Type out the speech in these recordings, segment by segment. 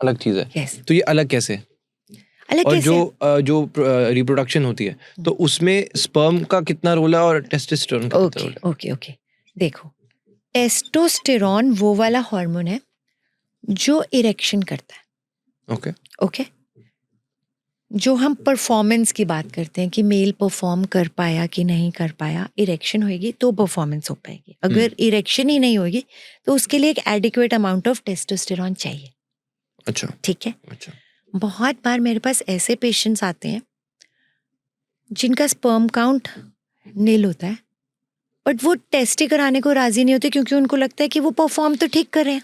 अलग चीज है। Yes. तो ये अलग कैसे? अलग और कैसे? जो रिप्रोडक्शन होती है तो उसमें स्पर्म का कितना रोल है और टेस्टोस्टेरोन का कितना रोल है? ओके देखो, टेस्टोस्टेरोन वो वाला हार्मोन है जो इरेक्शन करता है। ओके जो हम परफॉर्मेंस की बात करते हैं कि मेल परफॉर्म कर पाया कि नहीं कर पाया, इरेक्शन होगी तो परफॉर्मेंस हो पाएगी। अगर इरेक्शन ही नहीं होगी तो उसके लिए एक एडिक्वेट अमाउंट ऑफ टेस्टोस्टेरोन चाहिए। अच्छा, ठीक है। अच्छा। बहुत बार मेरे पास ऐसे पेशेंट्स आते हैं जिनका स्पर्म काउंट नील होता है, बट वो टेस्ट ही कराने को राजी नहीं होते क्योंकि उनको लगता है कि वो परफॉर्म तो ठीक कर रहे हैं,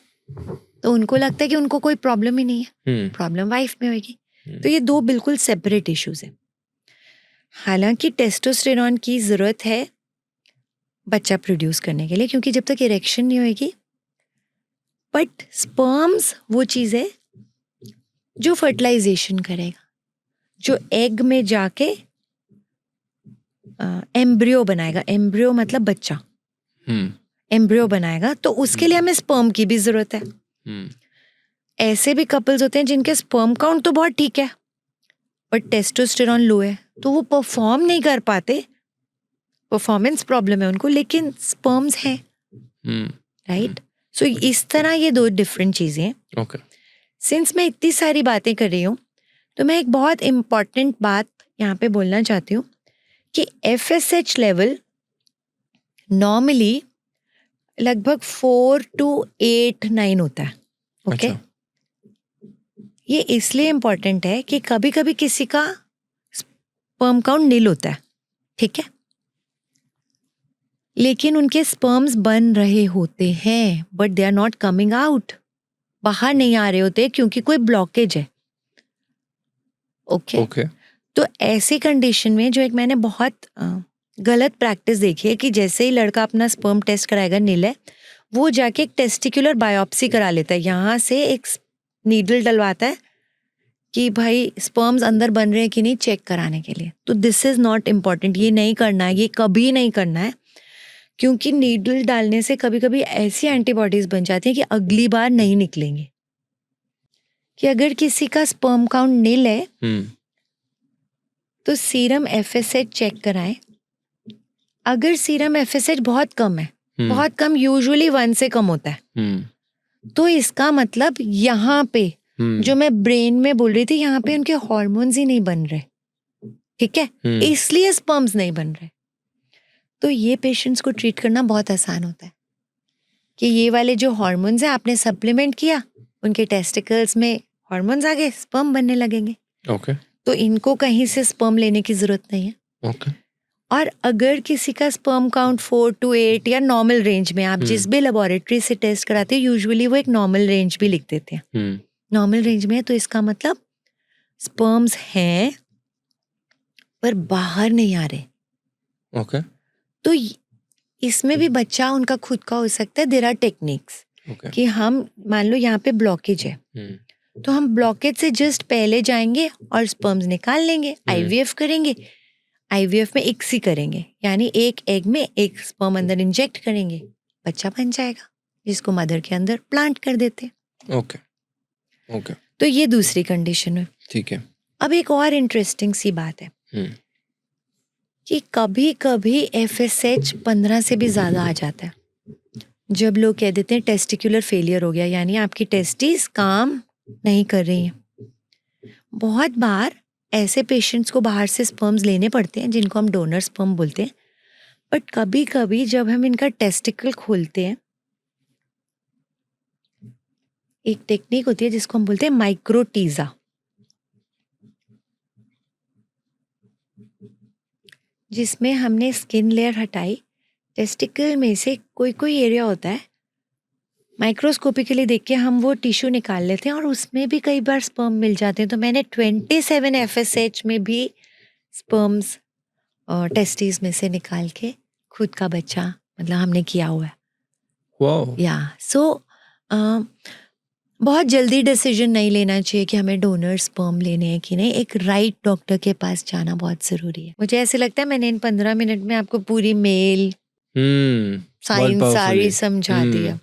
तो उनको लगता है कि उनको कोई प्रॉब्लम ही नहीं है, प्रॉब्लम वाइफ में होगी। तो ये दो बिल्कुल सेपरेट इश्यूज हैं। हालांकि टेस्टोस्टेरोन की जरूरत है बच्चा प्रोड्यूस करने के लिए, क्योंकि जब तक इरेक्शन नहीं होगी, बट स्पर्म्स वो चीज है जो फर्टिलाइजेशन करेगा, जो एग में जाके एम्ब्रियो बनाएगा। एम्ब्रियो मतलब बच्चा, एम्ब्रियो बनाएगा, तो उसके लिए हमें स्पर्म की भी जरूरत है। ऐसे भी कपल्स होते हैं जिनके स्पर्म काउंट तो बहुत ठीक है बट टेस्टोस्टेरोन लो है, तो वो परफॉर्म नहीं कर पाते, परफॉर्मेंस प्रॉब्लम है उनको, लेकिन स्पर्म्स हैं, राइट। सो इस तरह ये दो डिफरेंट चीजें हैं। सिंस मैं इतनी सारी बातें कर रही हूँ तो मैं एक बहुत इम्पॉर्टेंट बात यहाँ पे बोलना चाहती हूँ कि FSH लेवल नॉर्मली लगभग 4 to 8, 9 होता है। ओके ये इसलिए इम्पॉर्टेंट है कि कभी कभी किसी का स्पर्म काउंट नील होता है, ठीक है, लेकिन उनके स्पर्म्स बन रहे होते हैं but they are not coming out, बाहर नहीं आ रहे होते क्योंकि कोई ब्लॉकेज है। ओके तो ऐसी कंडीशन में जो एक मैंने बहुत गलत प्रैक्टिस देखी है कि जैसे ही लड़का अपना स्पर्म टेस्ट कराएगा नील है, वो जाके एक टेस्टिकुलर बायोप्सी करा लेता है, यहाँ से एक नीडल डलवाता है कि भाई स्पर्म्स अंदर बन रहे हैं कि नहीं चेक कराने के लिए। तो दिस इज नॉट इम्पॉर्टेंट, ये नहीं करना है, ये कभी नहीं करना है, क्योंकि नीडल डालने से कभी कभी ऐसी एंटीबॉडीज बन जाती हैं कि अगली बार नहीं निकलेंगे। कि अगर किसी का स्पर्म काउंट नील है तो सीरम FSH चेक कराएं। अगर सीरम FSH बहुत कम है, बहुत कम, यूजुअली 1 से कम होता है, तो इसका मतलब यहाँ पे जो मैं ब्रेन में बोल रही थी, यहाँ पे उनके हॉर्मोन्स ही नहीं बन रहे, ठीक है, इसलिए स्पर्म्स नहीं बन रहे। तो ये पेशेंट्स को ट्रीट करना बहुत आसान होता है कि ये वाले जो हॉर्मोन्स है आपने सप्लीमेंट किया, उनके टेस्टिकल्स में हॉर्मोन्स आ गए, स्पर्म बनने लगेंगे। तो इनको कहीं से स्पर्म लेने की जरूरत नहीं है। और अगर किसी का स्पर्म काउंट 4 to 8 या नॉर्मल रेंज में, आप जिस भी लेबोरेटरी से टेस्ट कराते हैं यूजुअली वो एक नॉर्मल रेंज भी लिख देते हैं, नॉर्मल रेंज में है, तो इसका मतलब स्पर्म्स हैं पर बाहर नहीं आ रहे। तो इसमें भी बच्चा उनका खुद का हो सकता है। देयर आर टेक्निक्स कि हम मान लो यहाँ पे ब्लॉकेज है, तो हम ब्लॉकेज से जस्ट पहले जाएंगे और स्पर्म्स निकाल लेंगे, IVF करेंगे। IVF में ICSI करेंगे, यानी एक एग में एक स्पर्म अंदर इंजेक्ट करेंगे, बच्चा बन जाएगा, जिसको मदर के अंदर प्लांट कर देते। ओके तो ये दूसरी कंडीशन है, ठीक है। अब एक और इंटरेस्टिंग सी बात है कि कभी कभी FSH 15 से भी ज्यादा आ जाता है, जब लोग कह देते हैं टेस्टिकुलर फेलियर हो गया, यानी आपकी टेस्टिस काम नहीं कर रही हैं। बहुत बार ऐसे पेशेंट्स को बाहर से स्पर्म्स लेने पड़ते हैं जिनको हम डोनर स्पर्म बोलते हैं, बट कभी कभी जब हम इनका टेस्टिकल खोलते हैं, एक टेक्निक होती है जिसको हम बोलते हैं माइक्रोटीजा, जिसमें हमने स्किन लेयर हटाई, टेस्टिकल में से कोई कोई एरिया होता है, माइक्रोस्कोपिकली देख के हम वो टिश्यू निकाल लेते हैं और उसमें भी कई बार स्पर्म मिल जाते हैं। तो मैंने 27 FSH में भी स्पर्म्स टेस्टिस में से निकाल के खुद का बच्चा मतलब हमने किया हुआ है। या सो बहुत जल्दी डिसीजन नहीं लेना चाहिए कि हमें डोनर स्पर्म लेने हैं कि नहीं, एक राइट डॉक्टर के पास जाना बहुत जरूरी है। मुझे ऐसे लगता है मैंने इन 15 मिनट में आपको पूरी मेल साइंस सारी समझा दिया।